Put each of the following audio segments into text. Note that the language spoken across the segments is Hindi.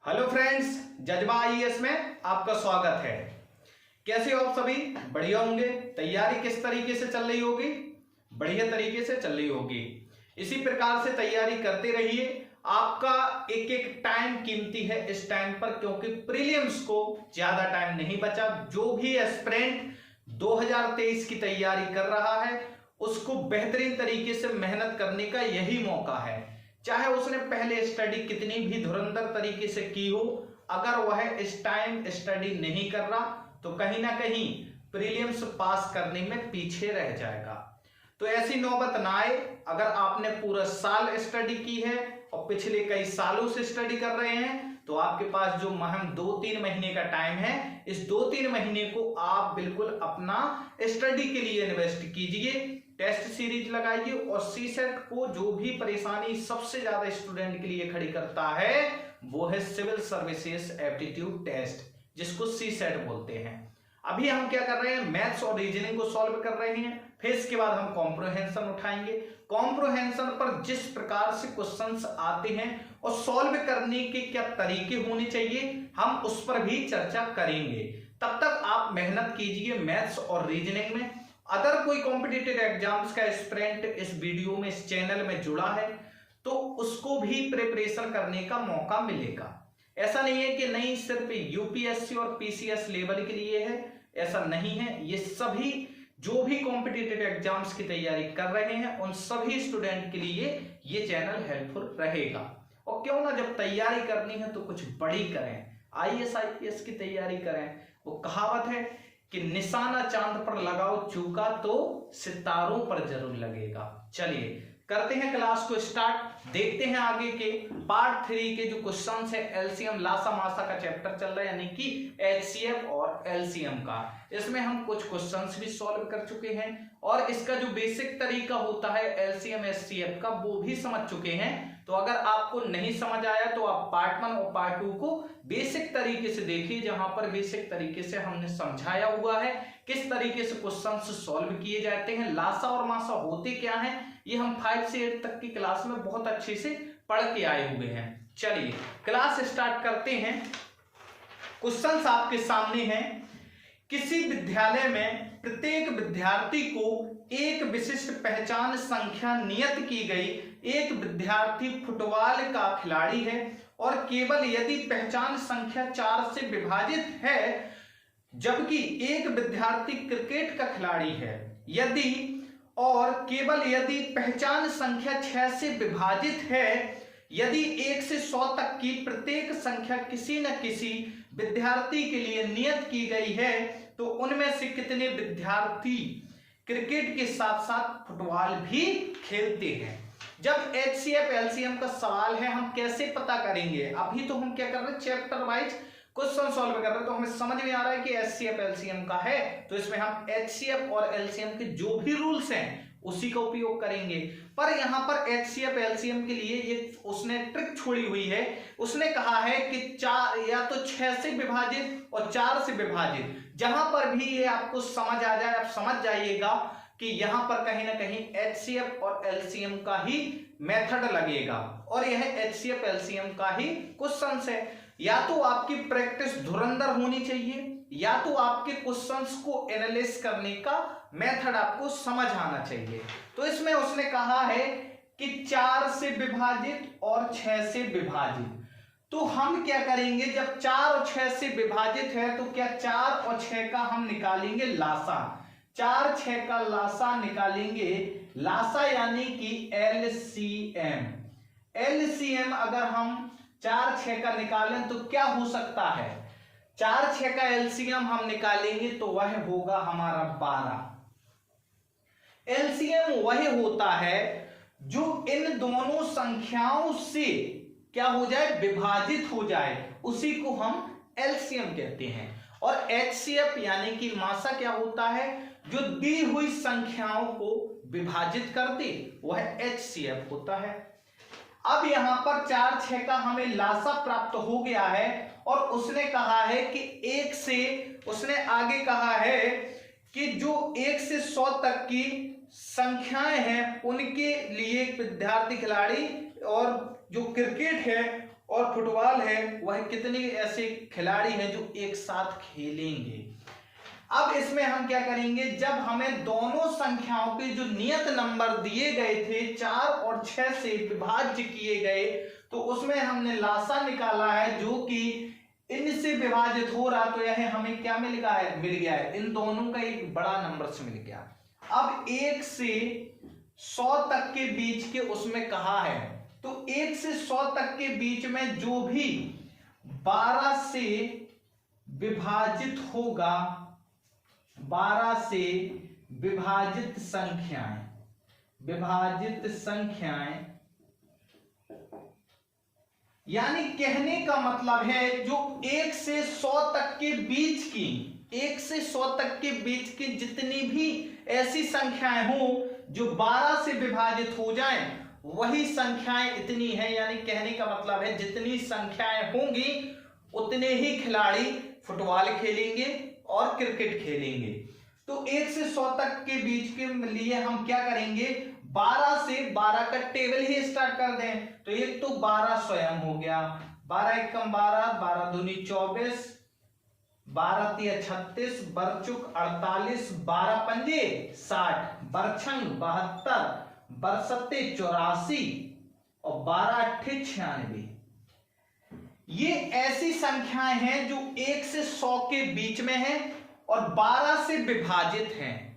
हेलो फ्रेंड्स, जज्बा आईएएस में आपका स्वागत है। कैसे हो आप सभी? बढ़िया होंगे। तैयारी किस तरीके से चल रही होगी? बढ़िया तरीके से चल रही होगी। इसी प्रकार से तैयारी करते रहिए। आपका एक एक टाइम कीमती है इस टाइम पर, क्योंकि प्रीलिम्स को ज्यादा टाइम नहीं बचा। जो भी एस्पिरेंट 2023 की तैयारी कर रहा है उसको बेहतरीन तरीके से मेहनत करने का यही मौका है। चाहे उसने पहले स्टडी कितनी भी धुरंधर तरीके से की हो, अगर वह इस टाइम स्टडी नहीं कर रहा तो कहीं ना कहीं प्रीलिम्स पास करने में पीछे रह जाएगा। तो ऐसी नौबत ना आए। अगर आपने पूरा साल स्टडी की है और पिछले कई सालों से स्टडी कर रहे हैं तो आपके पास जो महम 2-3 महीने का टाइम है, इस 2-3 महीने को आप बिल्कुल अपना स्टडी के लिए इन्वेस्ट कीजिए। टेस्ट सीरीज लगाइए और सीसेट को जो भी परेशानी सबसे ज्यादा स्टूडेंट के लिए खड़ी करता है वो है सिविल सर्विसेज एप्टीट्यूड टेस्ट, जिसको सीसेट बोलते हैं। अभी हम क्या कर रहे हैं, मैथ्स और रीजनिंग को सॉल्व कर रहे हैं। फिर इसके बाद हम कॉम्प्रिहेंशन उठाएंगे। कॉम्प्रिहेंशन पर जिस प्रकार से क्वेश्चंस आते हैं और सॉल्व करने के क्या तरीके होने चाहिए, हम उस पर भी चर्चा करेंगे। तब तक आप मेहनत कीजिए मैथ्स और रीजनिंग में। अगर कोई कॉम्पिटिटिव एग्जाम्स का एस्पिरेंट इस वीडियो में, इस चैनल में जुड़ा है तो उसको भी प्रिपरेशन करने का मौका मिलेगा। ऐसा नहीं है कि नहीं सिर्फ यूपीएससी और पीसीएस लेवल के लिए है, ऐसा नहीं है। ये सभी जो भी कॉम्पिटिटिव एग्जाम्स की तैयारी कर रहे हैं उन सभी स्टूडेंट के लिए ये चैनल हेल्पफुल रहेगा। और क्यों ना, जब तैयारी करनी है तो कुछ बड़ी करें, आईएएस आईपीएस की तैयारी करें। वो कहावत है कि निशाना चांद पर लगाओ, चूका तो सितारों पर जरूर लगेगा। चलिए करते हैं क्लास को स्टार्ट। देखते हैं आगे के पार्ट 3 के जो क्वेश्चंस है एलसीएम लासा मासा का चैप्टर चल रहा है, यानी कि एचसीएफ और एलसीएम का। इसमें हम कुछ क्वेश्चंस भी सॉल्व कर चुके हैं और इसका जो बेसिक तरीका होता है एलसीएम एचसीएफ का वो भी समझ चुके हैं। तो अगर आपको नहीं समझ आया तो आप पार्ट 1 और पार्ट 2 को बेसिक तरीके से देखिए, जहां पर बेसिक तरीके से हमने समझाया हुआ है किस तरीके से क्वेश्चंस सॉल्व किए जाते हैं, लासा और मासा होते क्या हैं, ये हम 5 से 8 तक की क्लास में बहुत अच्छे से पढ़ के आए हुए हैं। चलिए क्लास स्टार्ट करते हैं। क्वेश्चंस आपके सामने हैं। किसी विद्यालय में प्रत्येक विद्यार्थी को एक विशिष्ट पहचान संख्या नियत की गई। एक विद्यार्थी फुटबॉल का खिलाड़ी है और केवल यदि पहचान संख्या 4 से विभाजित है, जबकि एक विद्यार्थी क्रिकेट का खिलाड़ी है। यदि और केवल यदि पहचान संख्या 6 से विभाजित है, यदि 1 से 100 तक की प्रत्येक संख्या किसी न किसी विद्यार्थी के लिए नियत की गई है, तो उनमें से कितने विद्यार्थी क्रिकेट के साथ साथ फुटबॉल भी खेलते हैं। जब एचसीएफ एलसीएम का सवाल है, हम कैसे पता करेंगे? अभी तो हम क्या कर रहे हैं, चैप्टर वाइज क्वेश्चन सॉल्व कर रहे हैं, तो हमें समझ में आ रहा है कि एचसीएफ एलसीएम का है, तो इसमें हम एचसीएफ और एलसीएम के जो भी रूल्स हैं उसी का उपयोग करेंगे। पर यहां पर एचसीएफ एलसीएम के लिए ये उसने ट्रिक छोड़ी हुई है। उसने कहा है कि 4 या तो 6 से विभाजित और 4 से विभाजित। जहां पर भी ये आपको समझ आ जाए, आप समझ जाइएगा कि यहां पर कहीं ना कहीं एचसीएफ और एलसीएम का ही मेथड लगेगा और यह एचसीएफ एलसीएम का ही क्वेश्चन है। या तो आपकी प्रैक्टिस धुरंधर होनी चाहिए, या तो आपके क्वेश्चंस को एनालिसिस करने का मेथड आपको समझ आना चाहिए। तो इसमें उसने कहा है कि 4 से विभाजित और 6 से विभाजित। तो हम क्या करेंगे, जब 4 और 6 से विभाजित है तो क्या 4 और 6 का हम निकालेंगे लासा। 4-6 का लासा निकालेंगे। लासा यानी कि एलसीएम। एलसीएम अगर हम 4-6 का निकालें तो क्या हो सकता है, 4-6 का एलसीएम हम निकालेंगे तो वह होगा हमारा 12। एलसीएम वह होता है जो इन दोनों संख्याओं से क्या हो जाए, विभाजित हो जाए, उसी को हम एलसीएम कहते हैं। और एचसीएफ यानी कि मासा क्या होता है, जो दी हुई संख्याओं को विभाजित कर दे, वह एचसीएफ होता है। अब यहां पर 4-6 का हमें लासा प्राप्त हो गया है और उसने कहा है कि 1 से, उसने आगे कहा है कि जो 1 से 100 तक की संख्याएं हैं उनके लिए विद्यार्थी खिलाड़ी और जो क्रिकेट है और फुटबॉल है वह कितने ऐसे खिलाड़ी हैं जो एक साथ खेलेंगे। अब इसमें हम क्या करेंगे, जब हमें दोनों संख्याओं के जो नियत नंबर दिए गए थे 4 और 6 से विभाज्य किए गए, तो उसमें हमने लासा निकाला है जो कि इनसे विभाजित हो रहा, तो यह हमें क्या मिल गया है, इन दोनों का एक बड़ा नंबर से मिल गया। अब 1 से 100 तक के बीच के उसमें कहा है, तो 1 से 100 तक के बीच में जो भी 12 से विभाजित होगा, 12 से विभाजित संख्याएं, यानी कहने का मतलब है जो 1 से 100 तक के बीच की, 1 से 100 तक के बीच की जितनी भी ऐसी संख्याएं हो जो 12 से विभाजित हो जाएं, वही संख्याएं इतनी हैं। यानी कहने का मतलब है जितनी संख्याएं होंगी उतने ही खिलाड़ी फुटबॉल खेलेंगे और क्रिकेट खेलेंगे। तो 1 से 100 तक के बीच के लिए हम क्या करेंगे, 12 से 12 का टेबल ही स्टार्ट कर दें। तो एक तो 12 स्वयं हो गया, 12 एकम 12, 12 दूनी 24, 12 तिया 36, बरचुक 48, 12 पंजे 60, बरछंग 72, बरसत्ते 84 और 12 अट्ठे 96। ये ऐसी संख्याएं हैं जो 1 से 100 के बीच में हैं और 12 से विभाजित हैं।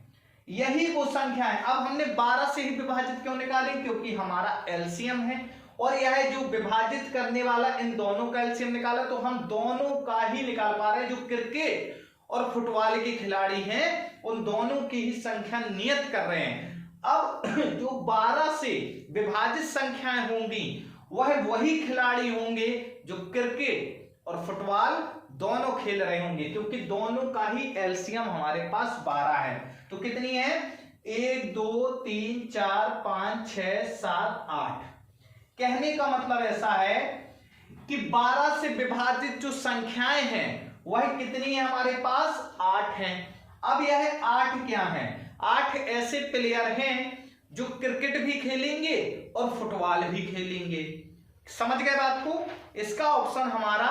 यही वो संख्या है। अब हमने 12 से ही विभाजित क्यों निकाली, क्योंकि हमारा एलसीएम है और यह जो विभाजित करने वाला इन दोनों का एलसीएम निकाला, तो हम दोनों का ही निकाल पा रहे हैं। जो क्रिकेट और फुटबॉल के खिलाड़ी हैं उन दोनों की ही संख्या नियत कर रहे हैं। अब जो 12 से विभाजित संख्याएं होंगी वह वही खिलाड़ी होंगे जो क्रिकेट और फुटबॉल दोनों खेल रहे होंगे, क्योंकि दोनों का ही एलसीएम हमारे पास 12 है। तो कितनी है, 1 2 3 4 5 6 7 8। कहने का मतलब ऐसा है कि 12 से विभाजित जो संख्याएं हैं वह कितनी है हमारे पास, 8 हैं। अब यह 8 क्या है, 8 ऐसे प्लेयर हैं जो क्रिकेट भी खेलेंगे और फुटबॉल भी खेलेंगे। समझ गए बात को। इसका ऑप्शन हमारा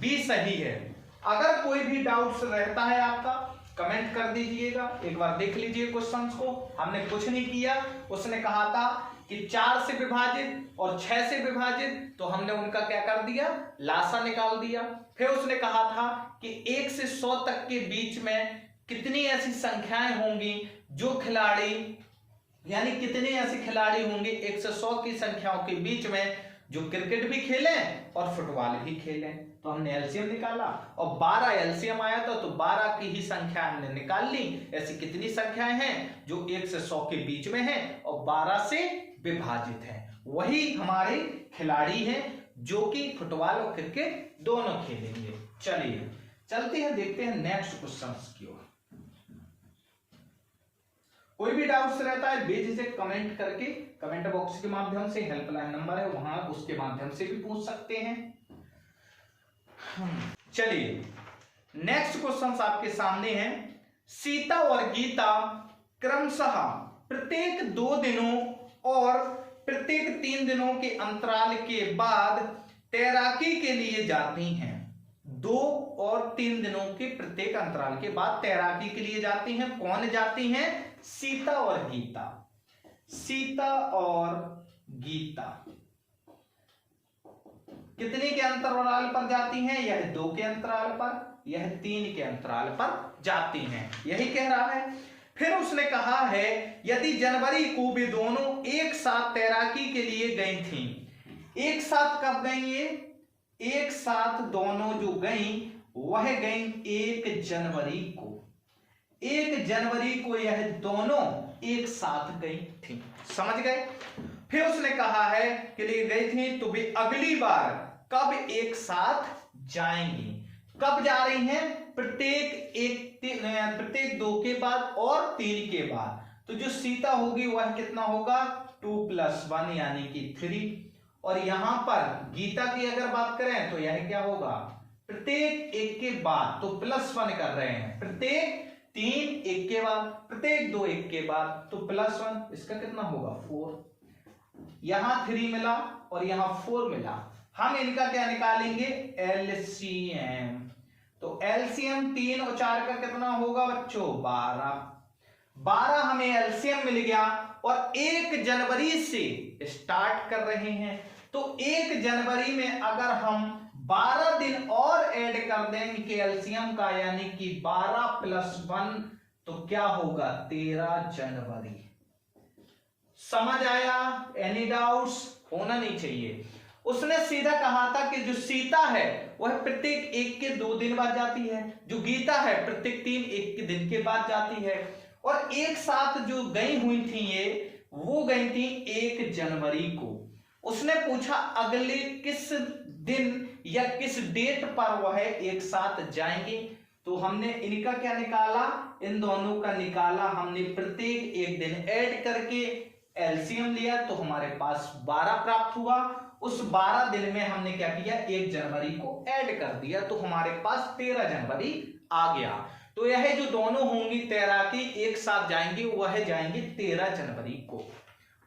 बी सही है। अगर कोई भी डाउट्स रहता है आपका कमेंट कर दीजिएगा। एक बार देख लीजिए क्वेश्चंस को। हमने कुछ नहीं किया, उसने कहा था कि 4 से विभाजित और 6 से विभाजित, तो हमने उनका क्या कर दिया, लासा निकाल दिया। फिर उसने कहा था कि 1 से 100 तक के बीच में कितनी ऐसी संख्याएं होंगी जो खिलाड़ी, यानी कितने ऐसे खिलाड़ी होंगे 1 से 100 की संख्याओं के बीच में जो क्रिकेट भी खेलें और फुटबॉल भी खेलें। तो हमने एलसीएम निकाला और 12 एलसीएम आया था, तो 12 की ही संख्या हमने निकाल ली। ऐसी कितनी संख्याएं हैं जो 1 से 100 के बीच में हैं और 12 से विभाजित हैं, वही हमारे खिलाड़ी हैं जो कि फुटबॉल और क्रिकेट दोनों खेलेंगे। चलिए चलते हैं, देखते हैं नेक्स्ट क्वेश्चन की ओर। कोई भी डाउट्स रहता है बेझिझक कमेंट करके, कमेंट बॉक्स के माध्यम से, हेल्पलाइन नंबर है वहां, उसके माध्यम से भी पूछ सकते हैं। चलिए नेक्स्ट क्वेश्चन आपके सामने है। सीता और गीता क्रमशः प्रत्येक 2 दिनों और प्रत्येक 3 दिनों के अंतराल के बाद तैराकी के लिए जाती हैं। 2 और 3 दिनों के प्रत्येक अंतराल के बाद तैराकी के लिए जाती हैं। कौन जाती हैं, सीता और गीता। सीता और गीता कितने के अंतराल पर जाती हैं, यह 2 के अंतराल पर, यह 3 के अंतराल पर जाती हैं, यही कह रहा है। फिर उसने कहा है यदि जनवरी को वे दोनों एक साथ तैराकी के लिए गई थीं। एक साथ कब गई ये, एक साथ दोनों जो गई वह गई 1 जनवरी को। 1 जनवरी को यह दोनों एक साथ गई थी। समझ गए। फिर उसने कहा है कि लिए गई थी तो वे अगली बार कब एक साथ जाएंगी। कब जा रही हैं, प्रत्येक 2 के बाद और 3 के बाद। तो जो सीता होगी वह कितना होगा, 2 + 1 यानी कि 3। और यहां पर गीता की अगर बात करें तो यह क्या होगा, प्रत्येक 1 के बाद, तो +1 कर रहे हैं। प्रत्येक 3 1 के बाद, प्रत्येक 2 1 के बाद, तो +1, इसका कितना होगा 4। यहां 3 मिला और यहां 4 मिला, हम इनका क्या निकालेंगे, एलसीएम। तो एलसीएम 3 और 4 का कितना होगा बच्चों, 12 हमें एलसीएम मिल गया। और 1 जनवरी से स्टार्ट कर रहे हैं, तो 1 जनवरी में अगर हम 12 दिन और ऐड कर दें इनके एलसीएम का, यानी कि 12 + 1, तो क्या होगा, 13 जनवरी। समझ आया? Any doubts? होना नहीं चाहिए। उसने सीधा कहा था कि जो सीता है वह प्रत्येक 1 के 2 दिन बाद जाती है, जो गीता है प्रत्येक 3 1 के दिन के बाद जाती है, और एक साथ जो गई हुई थी वो गई थी 1 जनवरी को। उसने पूछा अगले किस दिन या किस डेट पर वह एक साथ जाएंगे, तो हमने इनका क्या निकाला, इन दोनों का निकाला हमने, प्रत्येक 1 दिन ऐड करके एलसीएम लिया तो हमारे पास 12 प्राप्त हुआ। उस 12 दिन में हमने क्या किया, 1 जनवरी को ऐड कर दिया, तो हमारे पास 13 जनवरी आ गया। तो यह जो दोनों होंगी तैराकी एक साथ जाएंगी, वह जाएंगी 13 जनवरी को।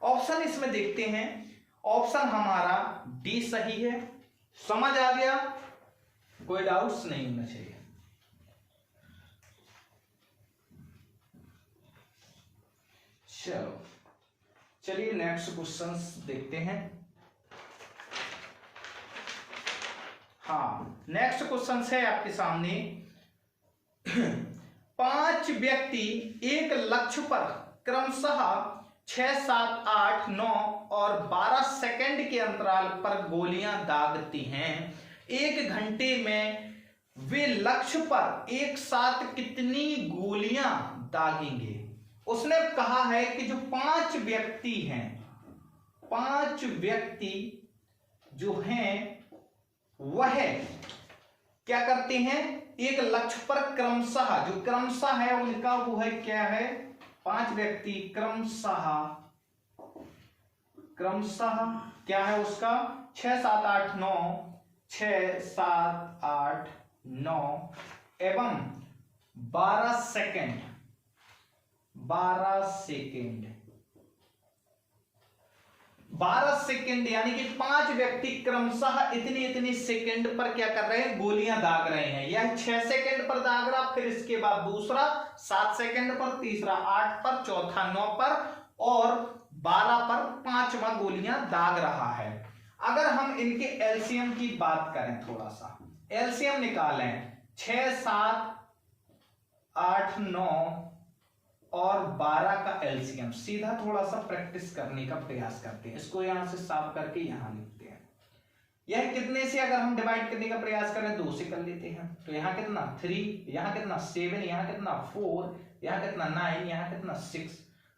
ऑप्शन इसमें देखते हैं, ऑप्शन हमारा डी सही है। समझ आ गया? कोई डाउट्स नहीं होना चाहिए। चलो चलिए नेक्स्ट क्वेश्चंस देखते हैं। हाँ, नेक्स्ट क्वेश्चन है आपके सामने। 5 व्यक्ति एक लक्ष्य पर क्रमशः 6, 7, 8, 9 और 12 सेकंड के अंतराल पर गोलियां दागती हैं। 1 घंटे में वे लक्ष्य पर एक साथ कितनी गोलियां दागेंगे? उसने कहा है कि जो 5 व्यक्ति हैं, 5 व्यक्ति जो हैं वह क्या करते हैं, एक लक्ष्य पर क्रमशः, जो क्रमशः है उनका वो है क्या है, 5 व्यक्ति क्रमशः क्या है उसका, 6, 7, 8, 9, 6, 7, 8, 9 एवं 12 सेकंड, 12 सेकंड यानी कि 5 व्यक्ति क्रमशः इतनी सेकंड पर क्या कर रहे हैं, गोलियां दाग रहे हैं। यह 6 सेकंड पर दाग रहा, फिर इसके बाद दूसरा 7 सेकंड पर, तीसरा 8 पर, चौथा 9 पर और 12 पर 5वां गोलियां दाग रहा है। अगर हम इनके एलसीएम की बात करें, थोड़ा सा एलसीएम निकालें, 6, 7, 8, 9 और 12 का एलसीएम, सीधा थोड़ा सा प्रैक्टिस करने का प्रयास करते हैं। इसको यहां से साफ करके यहां लिखते हैं। यह कितने से अगर हम डिवाइड करने का प्रयास करें, 2 से कर लेते हैं, तो यहां कितना 3, यहां कितना 7, यहां कितना 4, यहां कितना 9, यहां कितना 6,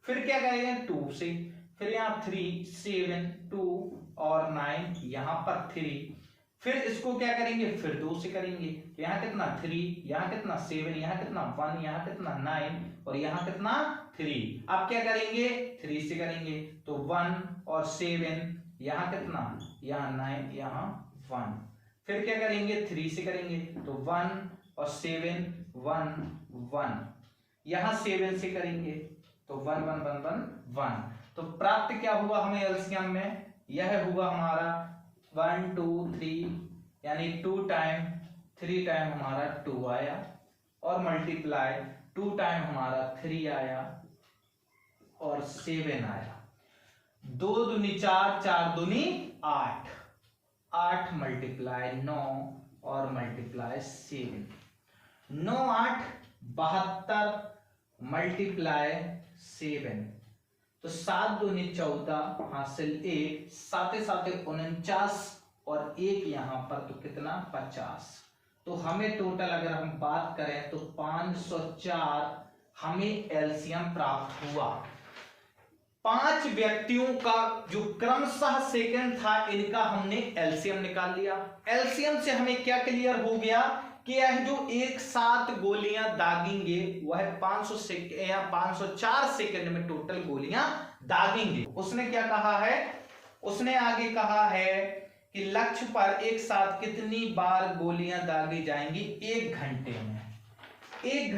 फिर क्या करेंगे 2 से, फिर यहां 3, 7, 2 और 9, यहां पर 3, फिर इसको क्या करेंगे, फिर 2 से करेंगे, यहां कितना 3, यहां कितना 7, यहां कितना 1, यहां कितना 9 और यहां कितना 3। अब क्या करेंगे, 3 से करेंगे, तो 1 और 7, यहां कितना, यहां 9, यहां 1, फिर क्या करेंगे 3 से करेंगे, तो 1 और 7, 1, 1, यहां 7 से करेंगे, तो 1, 1, 1, 1, 1। तो प्राप्त क्या हुआ हमें एलसीएम में, यह हुआ हमारा 1, 2, 3 यानी 2 टाइम 3 टाइम हमारा 2 आया और मल्टीप्लाई 2 टाइम हमारा 3 आया और 7 आया। 2 दूनी 4, 4 दूनी 8, 8 मल्टीप्लाई 9 और मल्टीप्लाई 7, 9, 8 72 मल्टीप्लाई 7, तो 7 दूनी 14 हासिल 1, 7 7 49 और 1 यहां पर, तो कितना 50। तो हमें टोटल अगर हम बात करें तो 504 हमें एलसीएम प्राप्त हुआ। 5 व्यक्तियों का जो क्रमशः सेकंड था, इनका हमने एलसीएम निकाल लिया। एलसीएम से हमें क्या क्लियर हो गया कि यह जो एक साथ गोलियां दागेंगे वह 504 सेकंड में टोटल गोलियां दागेंगे। उसने क्या कहा है, उसने आगे कहा है कि लक्ष्य पर एक साथ कितनी बार गोलियां दागी जाएंगी 1 घंटे में। 1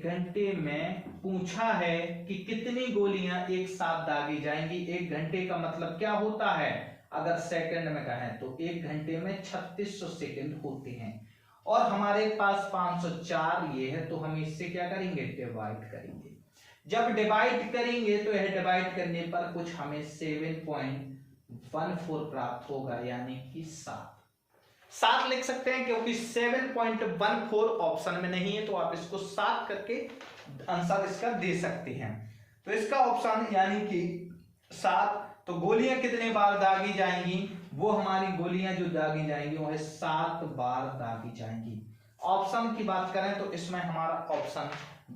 घंटे में पूछा है कि कितनी गोलियां एक साथ दागी जाएंगी। 1 घंटे का मतलब क्या होता है, अगर सेकंड में कहें तो 1 घंटे में 3600 सेकंड होते हैं और हमारे पास 504 ये है, तो हम इससे क्या करेंगे, डिवाइड करेंगे। जब डिवाइड करेंगे तो यह डिवाइड करने पर कुछ हमें 7.14 प्राप्त होगा, यानी कि 7 लिख सकते हैं, क्योंकि 7.14 ऑप्शन में नहीं है, तो आप इसको 7 करके आंसर इसका दे सकते हैं। तो इसका ऑप्शन यानी कि 7। तो गोलियां कितने बार दागी जाएंगी, वो हमारी गोलियां जो दागी जाएंगी वो है 7 बार दागी जाएंगी। ऑप्शन की बात करें तो इसमें हमारा ऑप्शन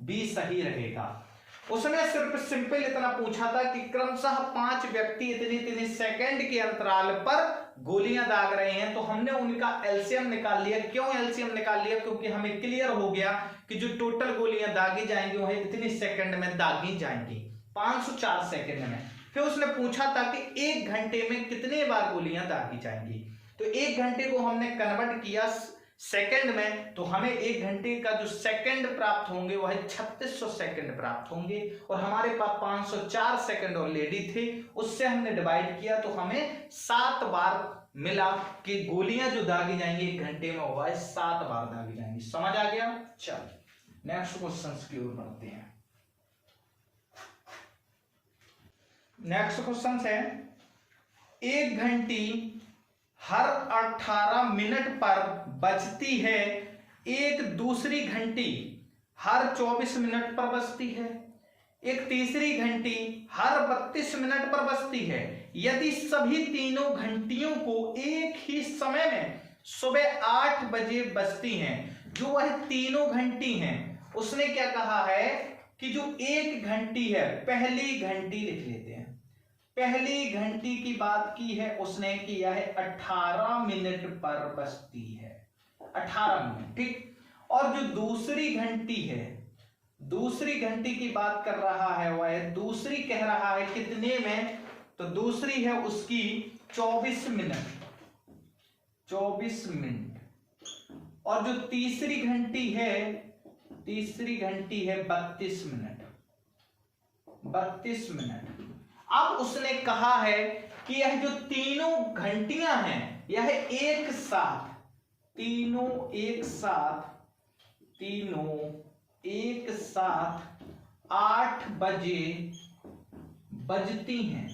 बी सही रहेगा। उसने सिर्फ सिंपल इतना पूछा था कि क्रमशः 5 व्यक्ति इतने सेकंड के अंतराल पर गोलियां दाग रहे हैं, तो हमने उनका एलसीएम निकाल लिया। क्यों एलसीएम निकाल लिया, क्योंकि हमें क्लियर हो गया कि जो टोटल गोलियां दागी जाएंगी वो इतनी सेकंड में दागी जाएंगी, 504 सेकंड में। फिर उसने पूछा था कि 1 घंटे में कितने बार गोलियां दागी जाएंगी, तो 1 घंटे को हमने कन्वर्ट किया सेकंड में, तो हमें 1 घंटे का जो सेकंड प्राप्त होंगे वह 3600 सेकंड प्राप्त होंगे, और हमारे पास 504 सेकंड ऑलरेडी थे, उससे हमने डिवाइड किया तो हमें 7 बार मिला कि गोलियां जो दागी जाएंगी 1 घंटे में वह 7 बार दागी जाएंगी। समझ आ गया। चलिए नेक्स्ट क्वेश्चन की ओर बढ़ते हैं। नेक्स्ट क्वेश्चन है, 1 घंटी हर 18 मिनट पर बजती है, एक दूसरी घंटी हर 24 मिनट पर बजती है, एक तीसरी घंटी हर 32 मिनट पर बजती है। यदि सभी तीनों घंटियों को एक ही समय में सुबह 8 बजे बजती हैं, जो वह तीनों घंटी हैं, उसने क्या कहा है कि जो एक घंटी है, पहली घंटी लिख लेते हैं, पहली घंटी की बात की है उसने, किया है 18 मिनट पर बजती है, 18 मिनट, ठीक। और जो दूसरी घंटी है, दूसरी घंटी की बात कर रहा है वह दूसरी कह रहा है कितने में, तो दूसरी है उसकी 24 मिनट, 24 मिनट। और जो तीसरी घंटी है, तीसरी घंटी है 32 मिनट, 32 मिनट। अब उसने कहा है कि यह जो तीनों घंटियां हैं यह एक साथ, तीनों एक साथ, तीनों एक साथ 8 बजे बजती हैं।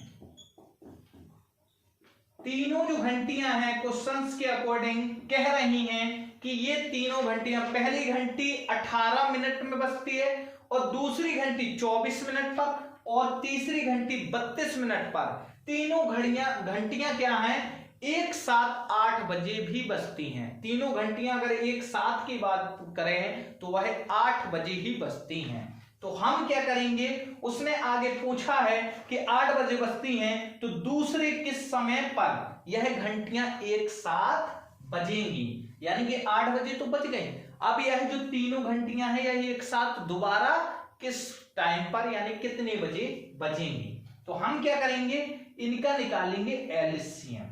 तीनों जो घंटियां हैं क्वेश्चंस के अकॉर्डिंग कह रही हैं कि ये तीनों घंटियां, पहली घंटी 18 मिनट में बजती है और दूसरी घंटी 24 मिनट पर और तीसरी घंटी 32 मिनट पर। तीनों घंटियां क्या हैं, एक साथ 8 बजे भी बजती हैं। तीनों घंटियां अगर एक साथ की बात करें तो वह 8 बजे ही बजती हैं। तो हम क्या करेंगे, उसने आगे पूछा है कि 8 बजे बजती हैं, तो दूसरे किस समय पर यह घंटियां एक साथ बजेंगी, यानी कि 8 बजे तो बज गई। अब यह जो तीनों घंटियां हैं यह एक साथ दोबारा किस टाइम पर, यानी कितने बजे बजेंगी। तो हम क्या करेंगे, इनका निकालेंगे एलसीएम।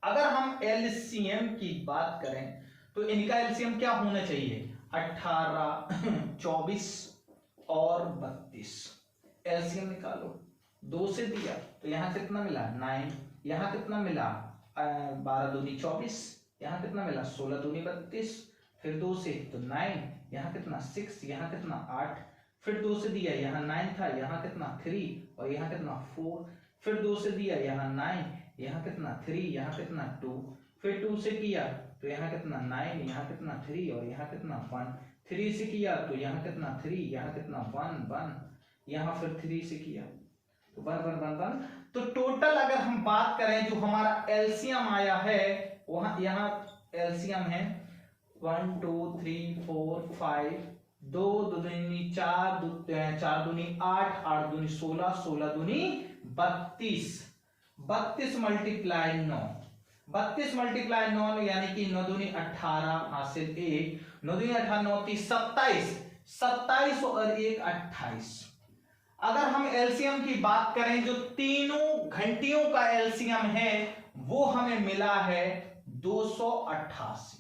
अगर हम एलसीएम की बात करें तो इनका एलसीएम क्या होना चाहिए, 18, 24 और 32। एलसीएम निकालो, 2 से दिया तो यहां कितना मिला 9, यहां कितना मिला 12 दूनी 24, यहां कितना मिला 16 दूनी 32, फिर 2 से तो 9, यहां कितना 6, यहां कितना 8, फिर 2 से दिया यहाँ 9 था, यहाँ कितना 3 और यहाँ कितना 4, फिर 2 से दिया यहाँ 9, यहाँ कितना 3, यहाँ कितना 2, फिर 2 से किया तो यहाँ कितना 9, यहाँ कितना 3 और यहाँ कितना 1, 3 से किया तो यहाँ कितना 3, यहाँ कितना 1, 1, यहाँ फिर 3 से किया तो 1, 1, 1, 1। तो टोटल अगर हम बात करें जो हमारा एलसीएम आया है, वहां यहाँ एलसीएम है 1, 2, 3, 4, 5, 2 दूनी 4, 4 दूनी 8, 8 दूनी 16, 16 दूनी 32, 32 मल्टीप्लाई 9, 32 मल्टीप्लाई 9 यानी कि 9 दूनी 18 हासिल 1, 9 दूनी 18, 9 30, 27, 27 और 1 28। अगर हम एलसीएम की बात करें, जो तीनों घंटियों का एलसीएम है वो हमें मिला है 288।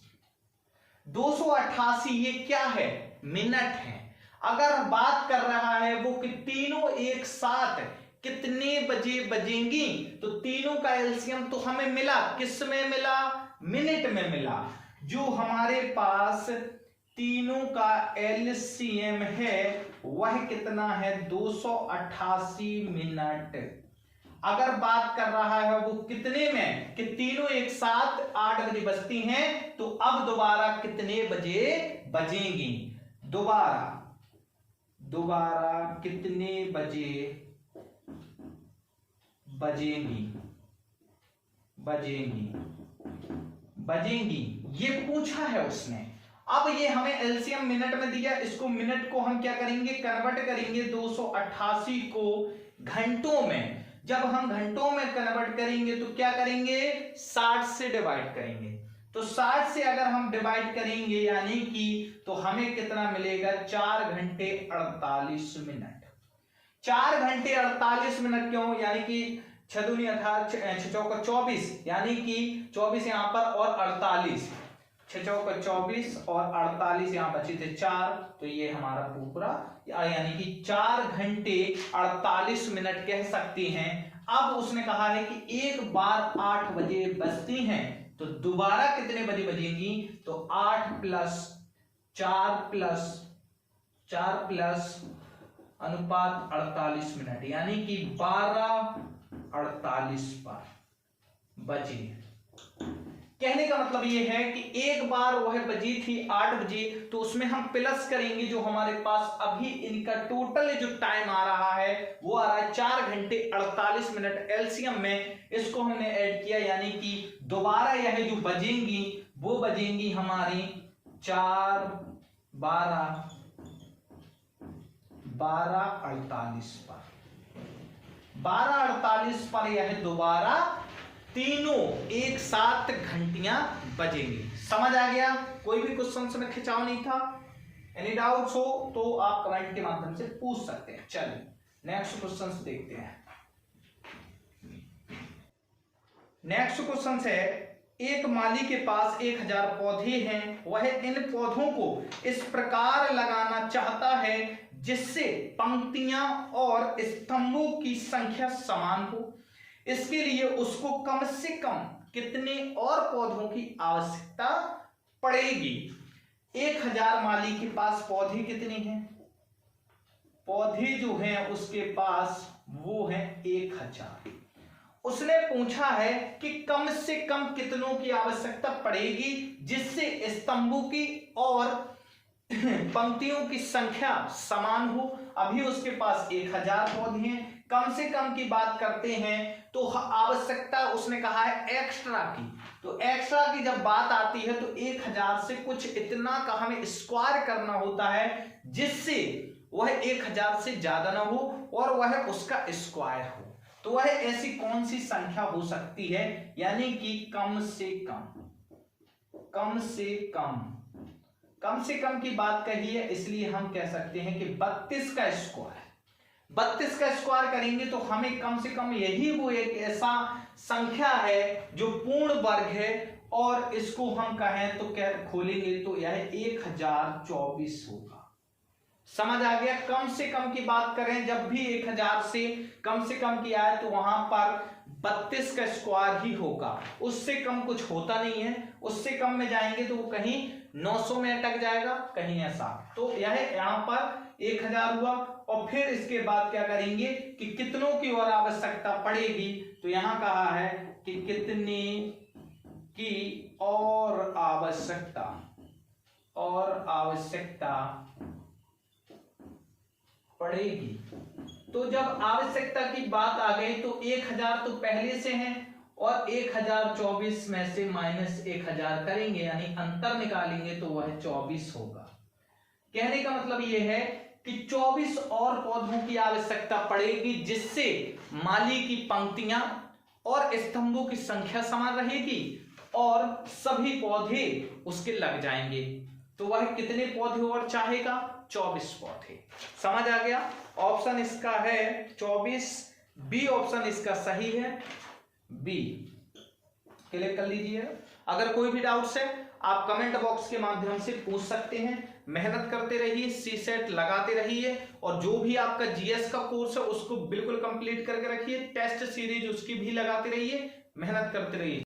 288 ये क्या है, मिनट है। अगर बात कर रहा है वो कि तीनों एक साथ कितने बजे बजेंगी। तो तीनों का एलसीएम तो हमें मिला, किस में मिला, मिनट में मिला। जो हमारे पास तीनों का एलसीएम है वह कितना है, 288 मिनट। अगर बात कर रहा है वो कितने में, कि तीनों एक साथ 8 बजे बजती हैं, तो अब दोबारा कितने बजे बजेंगी, दोबारा कितने बजे बजेंगी ये पूछा है उसने। अब ये हमें एलसीएम मिनट में दिया, इसको मिनट को हम क्या करेंगे, कन्वर्ट करेंगे 288 को घंटों में। जब हम घंटों में कन्वर्ट करेंगे तो क्या करेंगे, 60 से डिवाइड करेंगे। तो 60 से अगर हम डिवाइड करेंगे यानी कि तो हमें कितना मिलेगा, 4 घंटे 48 मिनट। 4 घंटे 48 मिनट क्यों, यानी कि 6 दूनी 18, 6 चौका 24, यानी कि 24 यहां पर और 48, 6 चौका 24 और 48 यहां बचे थे 4, तो ये हमारा पूरा यानी कि 4 घंटे 48 मिनट कह सकते हैं। अब उसने कहा है कि एक बार 8 बजे बजती हैं, तो दोबारा कितने बजे बजेंगी, तो 8 प्लस 4 प्लस अनुपात 48 मिनट, यानी कि 12:48 पर बजे। कहने का मतलब यह है कि एक बार वह बजी थी 8 बजे, तो उसमें हम प्लस करेंगे जो हमारे पास अभी इनका टोटल जो टाइम आ रहा है वो आ रहा है 4 घंटे 48 मिनट। एलसीएम में इसको हमने ऐड किया, यानी कि दोबारा यह जो बजेंगी वो बजेंगी हमारी 12:48 पर। 12:48 पर यह दोबारा तीनों एक साथ घंटियां बजेंगी। समझ आ गया, कोई भी क्वेश्चन में खिंचाव नहीं था। एनी डाउट्स हो तो आप कमेंट के माध्यम से पूछ सकते हैं। चलिए नेक्स्ट क्वेश्चन देखते हैं। नेक्स्ट क्वेश्चन है, एक माली के पास 1000 पौधे हैं, वह इन पौधों को इस प्रकार लगाना चाहता है जिससे पंक्तियां और स्तंभों की संख्या समान हो। इसके लिए उसको कम से कम कितने और पौधों की आवश्यकता पड़ेगी। 1000 माली के पास पौधे कितने हैं, पौधे जो हैं उसके पास वो हैं 1000। उसने पूछा है कि कम से कम कितनों की आवश्यकता पड़ेगी जिससे स्तंभों की और पंक्तियों की संख्या समान हो। अभी उसके पास 1000 पौधे हैं, कम से कम की बात करते हैं तो आवश्यकता उसने कहा है एक्स्ट्रा की। तो एक्स्ट्रा की जब बात आती है तो 1000 से कुछ इतना का हमें स्क्वायर करना होता है जिससे वह 1000 से ज्यादा ना हो और वह उसका स्क्वायर हो। तो वह ऐसी कौन सी संख्या हो सकती है, यानी कि कम से कम की बात कही है, इसलिए हम कह सकते हैं कि 32 का स्क्वायर। 32 का स्क्वायर करेंगे तो हमें कम से कम यही वो एक ऐसा संख्या है जो पूर्ण वर्ग है, और इसको हम कहें तो क्या खोलेंगे तो यह 1024 होगा। समझ आ गया। कम से कम की बात करें, जब भी 1000 से कम की आए तो वहां पर 32 का स्क्वायर ही होगा, उससे कम कुछ होता नहीं है। उससे कम में जाएंगे तो वो कहीं 900 में अटक जाएगा, कहीं ऐसा। तो यह यहाँ पर 1000 हुआ, और फिर इसके बाद क्या करेंगे कि कितनों की और आवश्यकता पड़ेगी। तो यहां कहा है कि कितने की और आवश्यकता पड़ेगी। तो जब आवश्यकता की बात आ गई तो 1000 तो पहले से है और 1024 में से -1000 करेंगे, यानी अंतर निकालेंगे तो वह 24 होगा। कहने का मतलब यह है कि 24 और पौधों की आवश्यकता पड़ेगी जिससे माली की पंक्तियां और स्तंभों की संख्या समान रहेगी और सभी पौधे उसके लग जाएंगे। तो वह कितने पौधे और चाहेगा, 24 पौधे। समझ आ गया। ऑप्शन इसका है 24, बी ऑप्शन इसका सही है, बी क्लिक कर लीजिए। अगर कोई भी डाउट्स है आप कमेंट बॉक्स के माध्यम से पूछ सकते हैं। मेहनत करते रहिए, सीसेट लगाते रहिए और जो भी आपका जीएस का कोर्स है उसको बिल्कुल कंप्लीट करके रखिए। टेस्ट सीरीज उसकी भी लगाते रहिए, मेहनत करते रहिए।